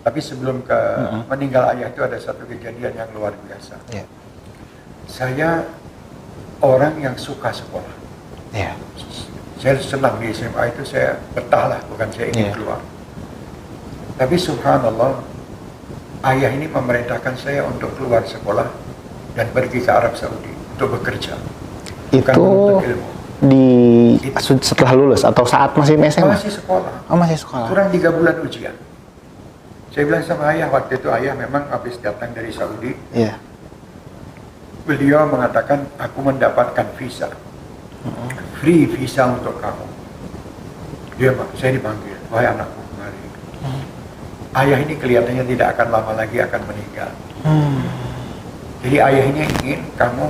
Tapi sebelum meninggal ayah itu ada satu kejadian yang luar biasa. Yeah. Saya orang yang suka sekolah. Yeah. Saya senang di SMA itu, saya betah lah, bukan saya ingin keluar. Tapi subhanallah, ayah ini memerintahkan saya untuk keluar sekolah dan pergi ke Arab Saudi untuk bekerja. Bukan menuntut ilmu. Setelah lulus atau saat masih SMA? Masih sekolah. Oh, masih sekolah. Kurang 3 bulan ujian. Saya bilang sama ayah, waktu itu ayah memang habis datang dari Saudi. Iya. Beliau mengatakan, aku mendapatkan visa. Free visa untuk kamu. Saya dipanggil, wahai anakku, mari. Ayah ini kelihatannya tidak akan lama lagi akan meninggal. Jadi ayah ini ingin kamu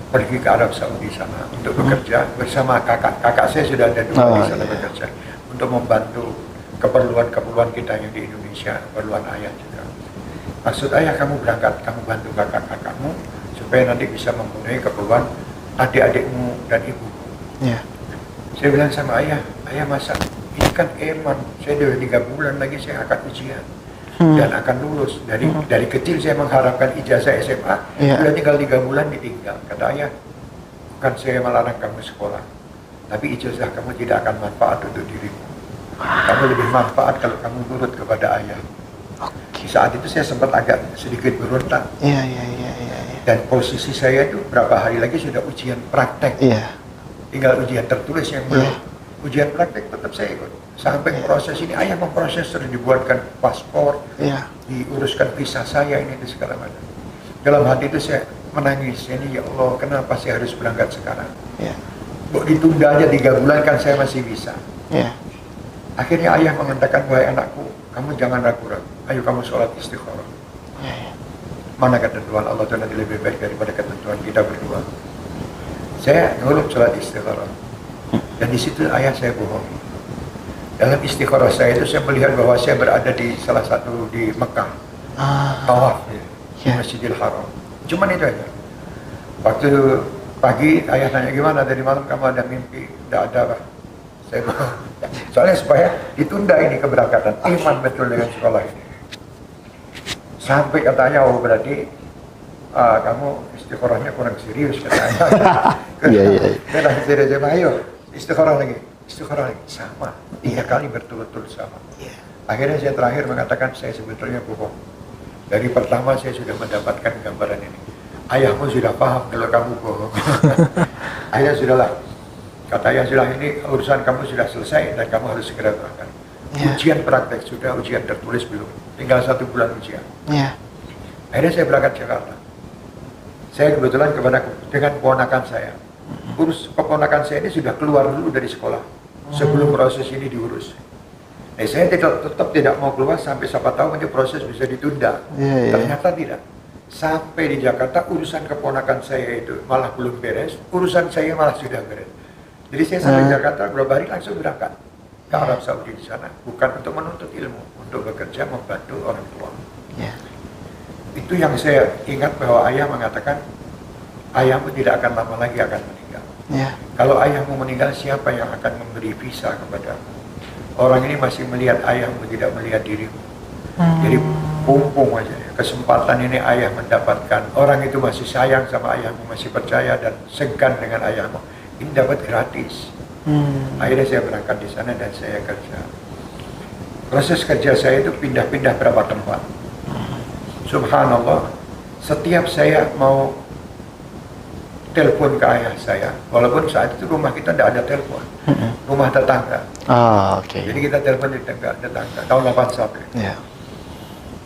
pergi ke Arab Saudi sana untuk bekerja bersama kakak. Kakak saya sudah ada 2 di sana bekerja untuk membantu keperluan kita yang di Indonesia, keperluan ayah juga. Maksud ayah, kamu berangkat, kamu bantu kakak-kakakmu supaya nanti bisa memenuhi keperluan adik-adikmu dan ibumu. Yeah. Saya bilang sama ayah, ayah masa ini kan eman, saya udah 3 bulan lagi saya akan ujian dan akan lulus. Dari kecil saya mengharapkan ijazah SMA, sudah tinggal 3 bulan ditinggal. Kata ayah, bukan saya melarang kamu sekolah, tapi ijazah kamu tidak akan manfaat untuk dirimu. Kamu lebih manfaat kalau kamu nurut kepada ayah. Saat itu saya sempat agak sedikit berontak. Iya. Dan posisi saya itu berapa hari lagi sudah ujian praktek. Iya. Tinggal ujian tertulis yang belum. Ujian praktek tetap saya ikut. Sampai proses ini ayah memproses, sudah dibuatkan paspor, diuruskan visa saya ini itu segala macam. Dalam hati itu saya menangis. Ini ya Allah, kenapa saya harus berangkat sekarang? Kok ditunda aja 3 bulan kan saya masih bisa. Akhirnya ayah mengatakan, wahai anakku, kamu jangan ragu-ragu. Ayo kamu sholat istikharah. Mana ketentuan Allah itu nanti lebih baik daripada ketentuan kita berdua. Saya nurut sholat istikharah. Dan di situ ayah saya bohongi. Dalam istikharah saya itu saya melihat bahwa saya berada di salah satu di Mekah. Tawaf di Masjidil Haram. Cuman itu aja. Waktu pagi ayah tanya, gimana tadi malam kamu ada mimpi? Tidak ada, Pak. Saya bohong. Soalnya supaya ditunda ini keberangkatan. Iman betul dengan sekolah ini. Sampai katanya, oh berarti kamu istikharahnya kurang serius katanya. Iya. Saya serius, ayo istikharah lagi. Sama 3 kali berturut-turut sama. Akhirnya saya terakhir mengatakan saya sebetulnya bohong. Dari pertama saya sudah mendapatkan gambaran ini. Ayahmu sudah paham kalau kamu bohong. Akhirnya sudahlah. Kata ayah, sudah, ini urusan kamu sudah selesai dan kamu harus segera berangkat. Ujian praktek sudah, ujian tertulis belum. Tinggal 1 bulan ujian. Akhirnya saya berangkat Jakarta. Saya kebetulan dengan keponakan saya. Keponakan saya ini sudah keluar dulu dari sekolah sebelum proses ini diurus. Saya tetap tidak mau keluar sampai siapa tahu nanti proses bisa ditunda. Ternyata tidak. Sampai di Jakarta urusan keponakan saya itu malah belum beres, urusan saya malah sudah beres. Jadi saya sampai Jakarta beberapa hari langsung berangkat ke Arab Saudi di sana, bukan untuk menuntut ilmu, untuk bekerja membantu orang tua. Itu yang saya ingat bahwa ayah mengatakan, ayahmu tidak akan lama lagi akan meninggal. Kalau ayahmu meninggal, siapa yang akan memberi visa kepadamu? Orang ini masih melihat ayahmu, tidak melihat dirimu. Jadi pumpung aja. Kesempatan ini ayah mendapatkan. Orang itu masih sayang sama ayahmu, masih percaya dan segan dengan ayahmu. Ini dapat gratis. Akhirnya saya berangkat di sana dan saya kerja. Proses kerja saya itu pindah-pindah berapa tempat. Subhanallah, setiap saya mau telepon ke ayah saya, walaupun saat itu rumah kita tidak ada telepon, rumah tetangga. Jadi kita telepon di tetangga, tahun 81.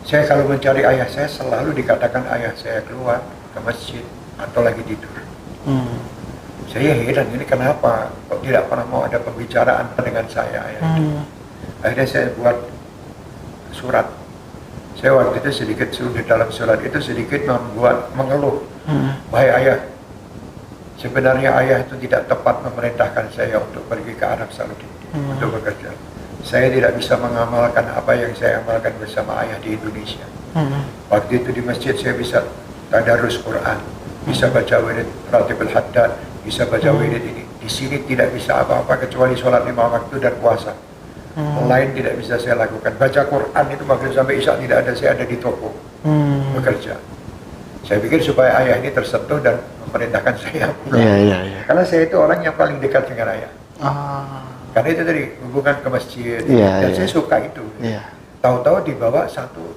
Saya kalau mencari ayah saya selalu dikatakan ayah saya keluar ke masjid atau lagi tidur. Saya heran, ini kenapa kok tidak pernah mau ada pembicaraan dengan saya ayah. Akhirnya saya buat surat. Saya waktu itu sedikit di dalam surat itu sedikit mengeluh. Wahai ayah, sebenarnya ayah itu tidak tepat memerintahkan saya untuk pergi ke Arab Saudi untuk bekerja. Saya tidak bisa mengamalkan apa yang saya amalkan bersama ayah di Indonesia. Waktu itu di masjid saya bisa tadarus Quran, bisa baca wirid Ratibul Haddad, bisa baca wirid ini. Di sini tidak bisa apa-apa kecuali sholat 5 waktu dan puasa. Lain tidak bisa saya lakukan. Baca Quran itu maghrib sampai isya tidak ada, saya ada di toko bekerja. Saya pikir supaya ayah ini tersentuh dan memerintahkan saya pulang. Karena saya itu orang yang paling dekat dengan ayah. Karena itu tadi hubungan ke masjid, dan saya suka itu. Tahu-tahu dibawa satu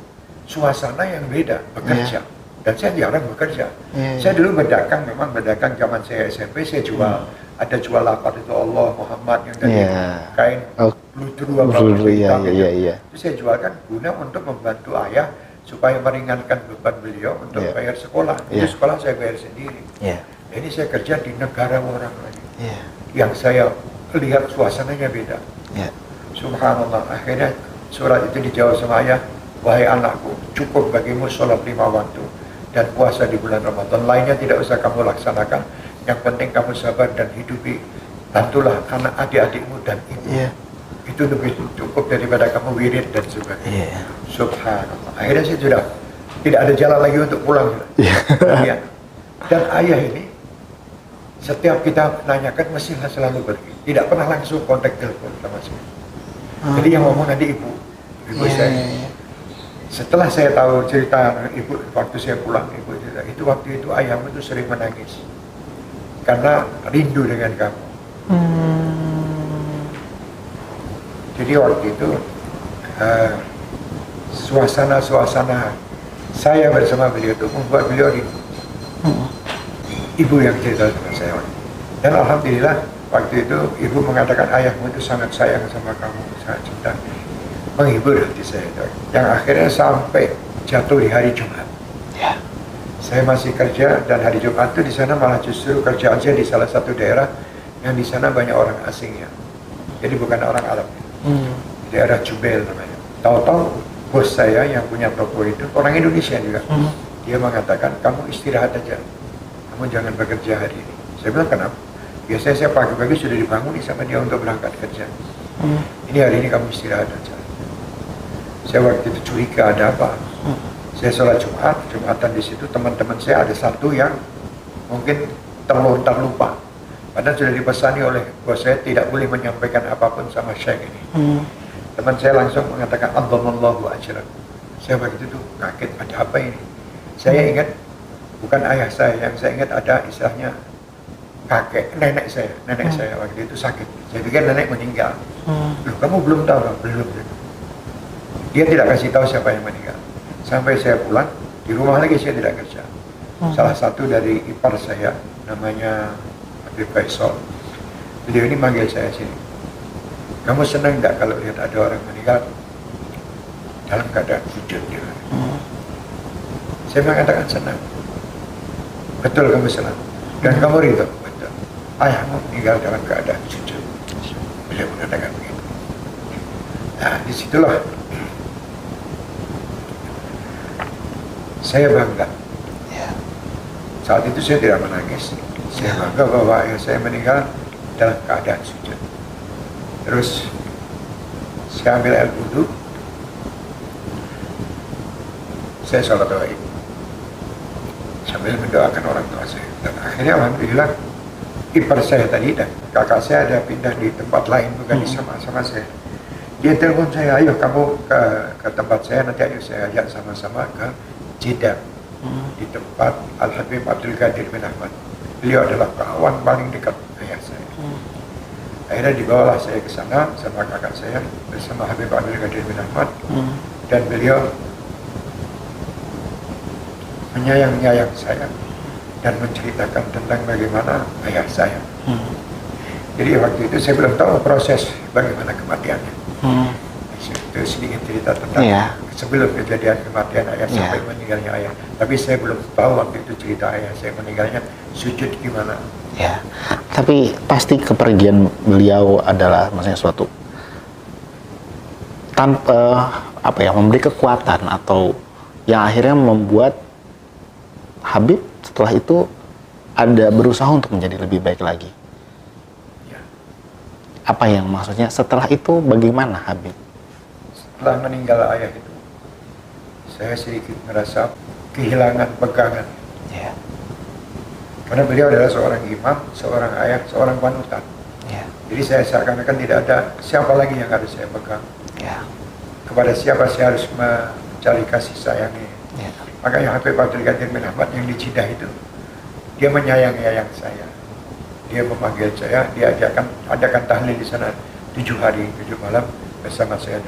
suasana yang beda, bekerja. Dan saya jarang bekerja. Saya dulu berdagang, memang berdagang zaman saya SMP, saya jual. Ada jual lapar itu Allah, Muhammad yang dari kain bludru itu saya jualkan guna untuk membantu ayah supaya meringankan beban beliau untuk bayar sekolah. Itu sekolah saya bayar sendiri. Ini saya kerja di negara orang lagi, yang saya lihat suasananya beda. Subhanallah, akhirnya surat itu dijawab sama ayah, wahai anakku, cukup bagimu sholat 5 waktu dan puasa di bulan Ramadan, lainnya tidak usah kamu laksanakan. Yang penting kamu sabar dan hidupi, bantulah anak adik-adikmu dan ibu. Itu lebih cukup daripada kamu wirid dan sebagainya. Subhanallah. Akhirnya saya sudah tidak ada jalan lagi untuk pulang. Dan ayah ini setiap kita nanyakan mesti selalu pergi, tidak pernah langsung kontak telepon sama saya. Jadi yang ngomong nanti ibu saya. Setelah saya tahu cerita ibu waktu saya pulang, ibu cerita itu waktu itu ayahmu itu sering menangis karena rindu dengan kamu. Jadi waktu itu suasana saya bersama beliau itu membuat beliau rindu. Ibu yang cerita sama saya. Dan alhamdulillah waktu itu ibu mengatakan ayahmu itu sangat sayang sama kamu, sangat cinta. Menghibur hati saya itu. Yang akhirnya sampai jatuh di hari Jumat. Saya masih kerja dan hari Jumat itu di sana malah justru kerja aja di salah satu daerah yang di sana banyak orang asingnya. Jadi bukan orang Arab. Daerah Jubail namanya. Tahu-tahu bos saya yang punya toko itu orang Indonesia juga. Dia mengatakan kamu istirahat aja, kamu jangan bekerja hari ini. Saya bilang kenapa? Biasanya saya pagi-pagi sudah dibangun sama dia untuk berangkat kerja. Ini hari ini kamu istirahat aja. Saya waktu itu curiga ada apa. Saya sholat Jumatan di situ, teman-teman saya ada satu yang mungkin terlontar lupa. Padahal sudah dipesani oleh bos saya tidak boleh menyampaikan apapun sama Syekh ini. Teman saya langsung mengatakan Allahu ajran. Saya waktu itu kaget, ada apa ini? Saya ingat bukan ayah saya, yang saya ingat ada istilahnya nenek saya waktu itu sakit. Saya pikir nenek meninggal. Loh, kamu belum tahu? Belum. Dia tidak kasih tahu siapa yang meninggal. Sampai saya pulang, di rumah lagi saya tidak kerja. Salah satu dari ipar saya, namanya Habib Faisal. Beliau ini manggil saya sini. Kamu senang nggak kalau lihat ada orang meninggal dalam keadaan sujud? Saya mengatakan senang. Betul kamu senang. Dan kamu ridho? Betul. Ayahmu meninggal dalam keadaan sujud. Beliau mengatakan begitu. Nah, disitulah saya bangga. Saat itu saya tidak menangis. Saya bangga bahwa ayah saya meninggal dalam keadaan sujud. Terus saya ambil air wudhu, saya sholat gaib sambil mendoakan orang tua saya. Dan akhirnya alhamdulillah ipar saya tadi dan kakak saya ada pindah di tempat lain, bukan di sama saya. Dia telepon saya, ayo kamu ke tempat saya, nanti ayo saya ajak sama-sama ke Jeddah, di tempat Al-Habib Abdul Qadir bin Ahmad. Beliau adalah kawan paling dekat ayah saya. Akhirnya dibawalah saya ke sana sama kakak saya bersama Habib Abdul Qadir bin Ahmad, dan beliau menyayang saya dan menceritakan tentang bagaimana ayah saya. Jadi waktu itu saya belum tahu proses bagaimana kematiannya. Itu sedikit cerita tentang sebelum kejadian kematian ayah sampai meninggalnya ayah. Tapi saya belum tahu waktu itu cerita ayah saya meninggalnya sujud gimana. Tapi pasti kepergian beliau adalah maksudnya suatu tanpa memberi kekuatan atau yang akhirnya membuat Habib setelah itu ada berusaha untuk menjadi lebih baik lagi. Apa yang maksudnya setelah itu bagaimana Habib? Setelah meninggal ayah itu, saya sedikit merasa kehilangan pegangan. Karena beliau adalah seorang imam, seorang ayah, seorang panutan. Ya. Jadi saya seakan-akan tidak ada siapa lagi yang harus saya pegang. Ya. Kepada siapa saya harus mencari kasih sayangnya. Ya. Makanya Habib Abdul Qadir bin Ahmad yang di Cidah itu, dia menyayangi saya. Dia memanggil saya, dia adakan tahlil di sana 7 hari 7 malam bersama saya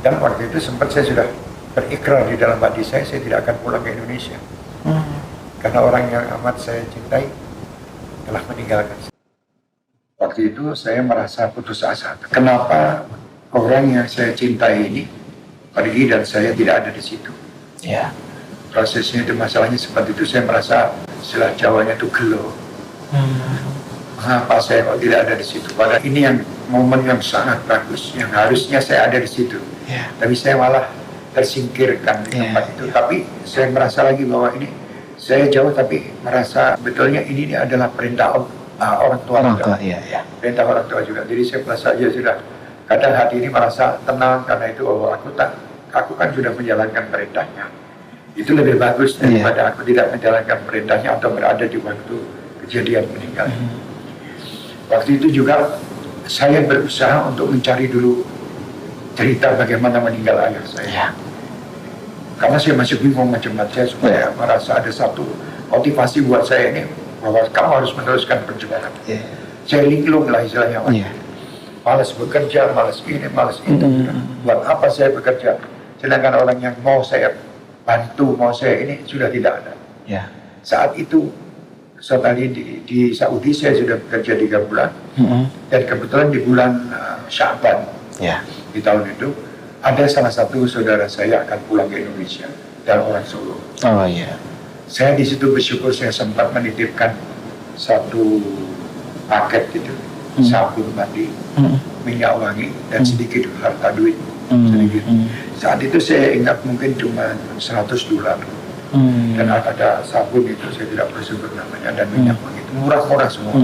dan waktu itu sempat saya sudah berikrar di dalam hati saya tidak akan pulang ke Indonesia karena orang yang amat saya cintai telah meninggalkan saya. Waktu itu saya merasa putus asa. Kenapa orang yang saya cintai ini pergi dan saya tidak ada di situ? Ya. Prosesnya itu, masalahnya seperti itu. Saya merasa istilah Jawanya itu gelo. Mengapa saya kok tidak ada di situ? Padahal ini yang momen yang sangat bagus, yang harusnya saya ada di situ. Yeah. Tapi saya malah tersingkirkan di tempat itu. Tapi saya merasa lagi bahwa ini saya jauh, tapi merasa betulnya ini adalah perintah orang tua. Iya. Perintah orang tua juga. Jadi saya merasa ya sudah. Kadang hati ini merasa tenang karena itu aku kan sudah menjalankan perintahnya. Itu lebih bagus daripada aku tidak menjalankan perintahnya atau berada di waktu kejadian meninggal. Waktu itu juga saya berusaha untuk mencari dulu cerita bagaimana meninggal ayah saya. Karena saya masih bingung macam-macam, supaya merasa ada satu motivasi buat saya ini bahwa kamu harus meneruskan perjuangan. Saya linglung lah istilahnya. Malas bekerja, malas ini, malas itu. Buat apa saya bekerja? Sedangkan orang yang mau saya bantu, mau saya ini sudah tidak ada. Saat itu tadi di Saudi saya sudah bekerja 3 bulan dan kebetulan di bulan Sya'ban di tahun itu ada salah satu saudara saya akan pulang ke Indonesia dan orang Solo. Saya di situ bersyukur saya sempat menitipkan satu paket gitu, sabun mandi, minyak wangi dan sedikit harta duit sedikit. Saat itu saya ingat mungkin cuma $100. Dan ada sabun itu, saya tidak perlu sebut namanya, dan minyak wangi itu murah-murah semua.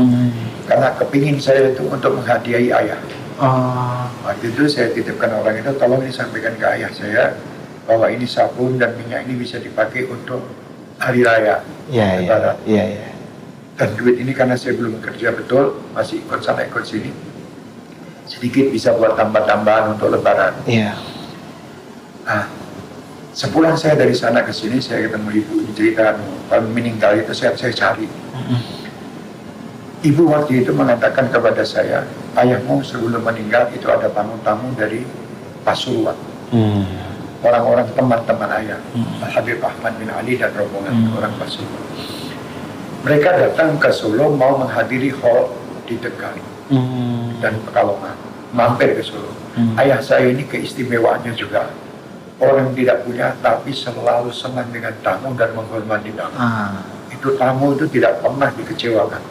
Karena kepingin saya itu untuk menghadiahi ayah. Waktu itu saya titipkan orang itu, tolong disampaikan ke ayah saya bahwa ini sabun dan minyak ini bisa dipakai untuk hari raya. Dan duit ini karena saya belum kerja betul, masih ikut sana ikut sini, sedikit bisa buat tambah-tambahan untuk lebaran. Sepulang saya dari sana ke sini, saya ketemu ibu, cerita kalau meninggal itu saya cari. Ibu waktu itu mengatakan kepada saya, ayahmu sebelum meninggal itu ada tamu-tamu dari Pasuruan. Orang-orang teman-teman ayah, Habib Ahmad bin Ali dan rombongan orang Pasuruan. Mereka datang ke Solo mau menghadiri hall di Tegal dan Pekalongan, mampir ke Solo. Ayah saya ini keistimewaannya juga orang tidak punya, tapi selalu senang dengan tamu dan menghormati tamu. Itu tamu itu tidak pernah dikecewakan.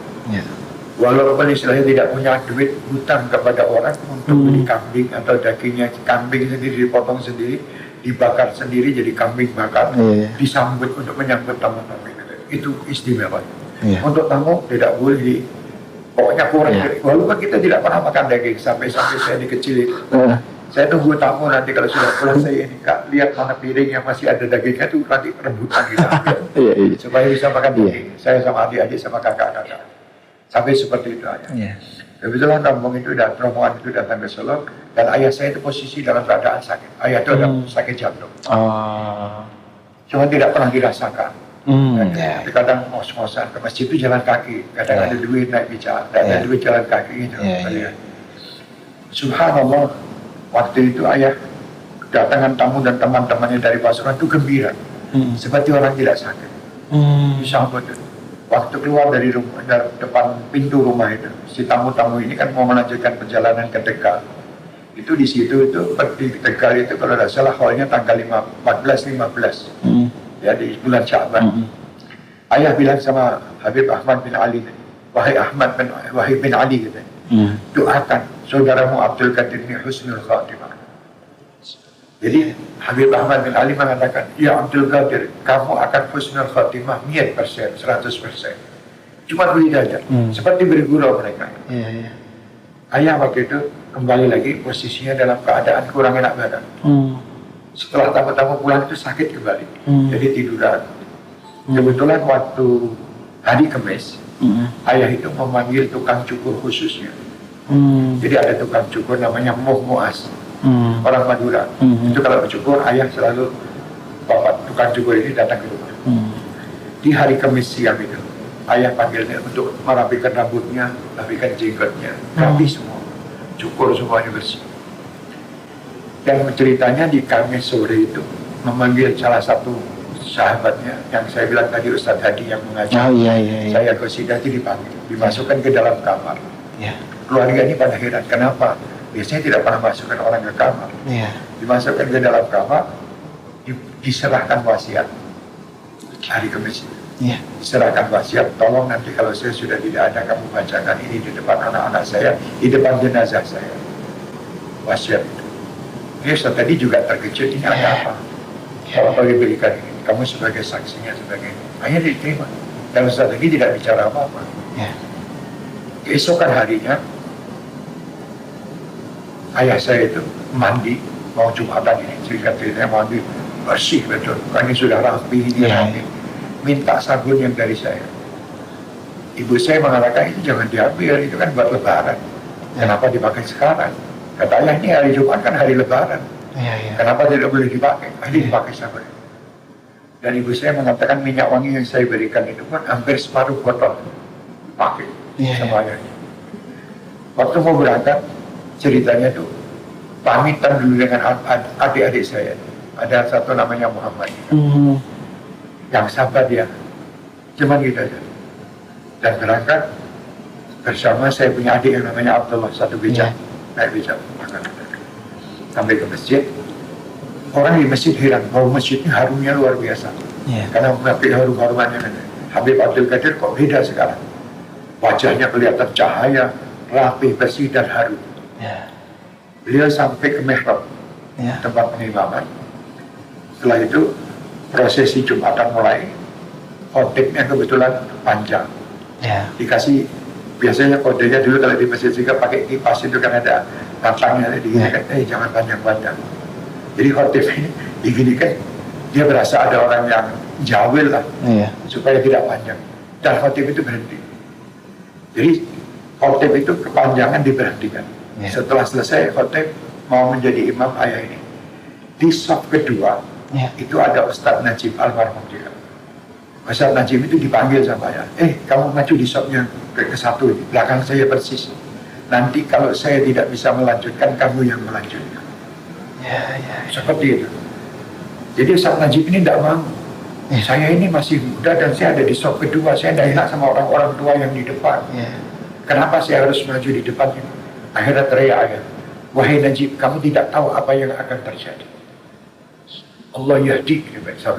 Walaupun istilahnya tidak punya duit, hutang kepada orang untuk beli kambing atau dagingnya kambing sendiri dipotong sendiri, dibakar sendiri jadi kambing bakar, disambut untuk menyambut tamu-tamu itu istimewa. Untuk tamu tidak boleh pokoknya kurang. Walaupun kita tidak pernah makan daging sampai saya dikecilin. Saya tunggu tamu nanti kalau sudah pulang saya ini Kak, lihat mana piring yang masih ada dagingnya itu nanti rebutan kita supaya bisa makan daging. Saya sama adik-adik sama kakak-kakak sampai seperti itu aja. Kebetulan rombongan itu datang ke Solo dan ayah saya itu posisi dalam keadaan sakit. Ayah itu ada sakit jantung. Cuma tidak pernah dirasakan. Tapi kadang ngos-ngosan ke masjid itu jalan kaki. Kadang ada duit naik becak, ada duit jalan kaki gitu. Subhanallah. Waktu itu ayah kedatangan tamu dan teman-temannya dari Pasuruan itu gembira, seperti orang tidak sakit. Disambut. Waktu keluar dari depan pintu rumah itu, si tamu-tamu ini kan mau melanjutkan perjalanan ke Tegal. Itu di situ itu di Tegal itu kalau tidak salah hallnya tanggal 14-15, ya di bulan Sya'ban. Ayah bilang sama Habib Ahmad bin Ali, wahai bin Ali gitu. Doakan saudaramu Abdul Qadir ini husnul khatimah. Jadi Habib Ahmad bin Ali mengatakan, ya Abdul Qadir, kamu akan husnul khatimah 100%. Cuma begitu aja, seperti bergurau mereka. Ayah waktu itu kembali lagi posisinya dalam keadaan kurang enak badan. Setelah tamu-tamu pulang itu sakit kembali, jadi tiduran. Kebetulan waktu hari Kamis Ayah itu memanggil tukang cukur khususnya. Hmm. Jadi ada tukang cukur namanya Muh Muas, Hmm. orang Madura. Itu kalau bercukur, ayah selalu bapak tukang cukur ini datang ke rumah. Di hari Kamis siang itu, ayah panggilnya untuk merapikan rambutnya, rapikan jenggotnya, rapi semua, cukur semuanya bersih. Dan ceritanya di Kamis sore itu memanggil salah satu sahabatnya yang saya bilang tadi, Ustadz Hadi yang mengajar. Oh iya, iya, iya. Saya Qasidah itu dipanggil, dimasukkan ke dalam kamar. Iya. Keluarga ini pada heran, kenapa? Biasanya tidak pernah masukkan orang ke kamar. Iya. Dimasukkan ke dalam kamar, diserahkan wasiat hari Kamis. Iya. Diserahkan wasiat, tolong nanti kalau saya sudah tidak ada, kamu bacakan ini di depan anak-anak saya, di depan jenazah saya. Wasiat itu. Ini Ustaz tadi juga terkejut, ini ada apa? Kalau diberikan ini, kamu sebagai saksinya, sebagai akhirnya diterima. Dan Ustaz tadi tidak bicara apa-apa. Iya. Keesokan harinya, ayah saya itu mandi, mau Jumatan ini, ceritanya mandi, bersih betul, ini sudah rapi, ini rapi. Minta sabun yang dari saya. Ibu saya mengatakan, itu jangan diambil, itu kan buat lebaran. Kenapa dipakai sekarang? Kata ayah, ini hari Jumat kan hari lebaran. Kenapa tidak boleh dipakai? Ini dipakai sabun. Dan ibu saya mengatakan minyak wangi yang saya berikan itu pun hampir separuh botol pakai semuanya. Waktu mau berangkat, ceritanya tuh pamitan dulu dengan adik-adik saya. Ada satu namanya Muhammad, yang sabar dia, cuman gitu aja. Dan berangkat bersama saya punya adik yang namanya Abdullah, satu becak, naik becak, sampai ke masjid. Orang di masjid heran, bahwa masjid ini harumnya luar biasa. Karena memakai harum-harumannya. Habib Abdul Qadir kok beda sekarang. Wajahnya kelihatan cahaya, rapi, bersih, dan harum. Beliau sampai ke mihrab, tempat pengimaman. Setelah itu prosesi Jumatan mulai. Khotibnya kebetulan panjang. Dikasih, biasanya kodenya dulu kalau di masjid juga pakai kipas itu kan ada tantangnya, diginikan, jangan panjang-panjang. Jadi khotib ini diginikan, dia berasa ada orang yang jawil lah, supaya tidak panjang. Dan khotib itu berhenti. Jadi khotib itu kepanjangan diberhentikan. Setelah selesai khotib mau menjadi imam ayah ini. Di saf kedua itu ada Ustadz Najib almarhum juga. Ustadz Najib itu dipanggil sama ayah. Kamu maju di safnya ke satu, di belakang saya persis. Nanti kalau saya tidak bisa melanjutkan, kamu yang melanjutkan. Seperti itu. Jadi Ustadz Najib ini tidak mau. Saya ini masih muda dan saya ada di saf kedua. Saya tidak enak sama orang-orang tua yang di depan. Kenapa saya harus maju di depan ini? Akhirnya teriak ayah, wahai Najib, kamu tidak tahu apa yang akan terjadi. Allah yahdi,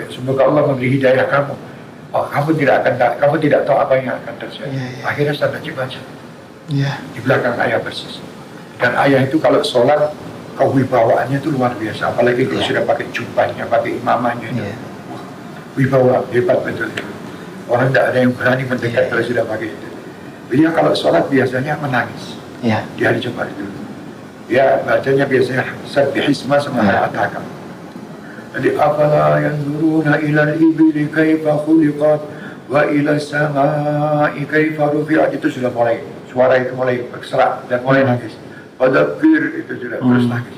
semoga Allah memberi hidayah kamu. Kamu tidak tahu apa yang akan terjadi. Akhirnya Ustadz Najib baca di belakang ayah persis. Dan ayah itu kalau sholat, kewibawaannya itu luar biasa. Apalagi kalau sudah pakai jubahnya, pakai imamahnya. Wibawa, hebat betul. Orang tidak ada yang berani mendekat kalau sudah pakai itu. Beliau kalau sholat biasanya menangis di hari Jumat itu. Ya, bacanya biasanya sabbihisma sama al-atakam. Jadi afala yanzuruna ilal ibili kaifa khuliqat wa ilal samai kaifa rufi'at, itu sudah mulai, suara itu mulai berserak dan mulai nangis. Fadzakir itu sudah terus nangis.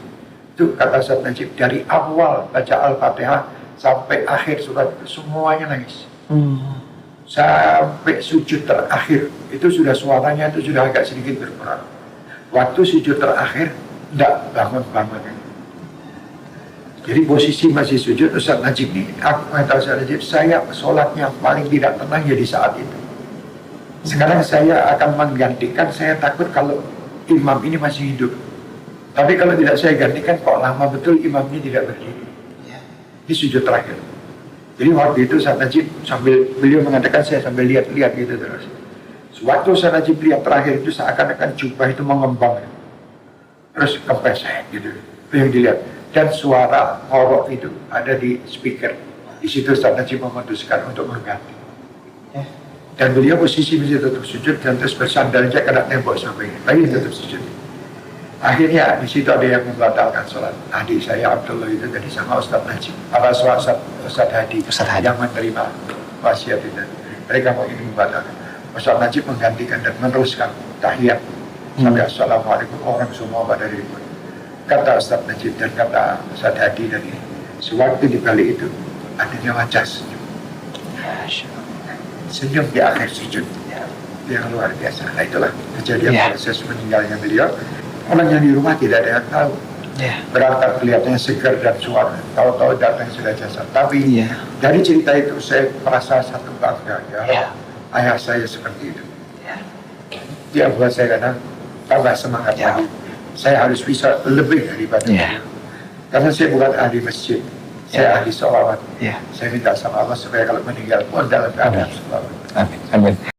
Itu kata Ustadz Najib, dari awal baca Al-Fatihah sampai akhir surat semuanya nangis. Sampai sujud terakhir itu sudah suaranya itu sudah agak sedikit berkurang. Waktu sujud terakhir tidak bangun-bangun. Jadi posisi masih sujud, Ustadz Najib ini, aku kata Ustadz Najib, saya sholatnya paling tidak tenang ya di saat itu. Sekarang saya akan menggantikan, saya takut kalau imam ini masih hidup. Tapi kalau tidak saya gantikan, kok lama betul imam ini tidak berdiri. Ini sujud terakhir. Jadi waktu itu Ustadz Najib sambil beliau mengatakan, saya sambil lihat-lihat gitu terus. Waktu Ustadz Najib lihat terakhir itu seakan-akan jubah itu mengembang, terus kempes gitu. Itu yang dilihat. Dan suara horor itu ada di speaker. Di situ Ustadz Najib memutuskan untuk mengganti. Dan beliau posisi masih tetap sujud dan terus bersandar aja kena tembok sampai ini. Lagi tetap sujud. Akhirnya di situ ada yang membatalkan sholat. Adik saya Abdullah itu tadi sama Ustadz Najib, Ustadz Hadi yang menerima wasiat itu. Mereka mau ingin membatalkan. Ustaz Najib menggantikan dan meneruskan tahiyat sampai assalamualaikum, orang semua pada ribut. Kata Ustaz Najib dan kata Ustaz Hadi tadi, sewaktu di balik itu adanya wajah senyum. Senyum di akhir sujud yang luar biasa. Nah itulah kejadian proses meninggalnya beliau. Orang yang di rumah tidak ada yang tahu. Berangkat kelihatannya segar dan suara, tahu-tahu datang sudah jasad. Tapi dari cerita itu saya merasa satu bangga, ya ayah saya seperti itu. Dia buat saya kadang tambah semangat lagi. Saya harus bisa lebih daripada itu. Karena saya bukan ahli masjid, saya ahli sholawat. Saya minta sama Allah supaya kalau meninggal pun dalam keadaan sholawat. Amin. Amin.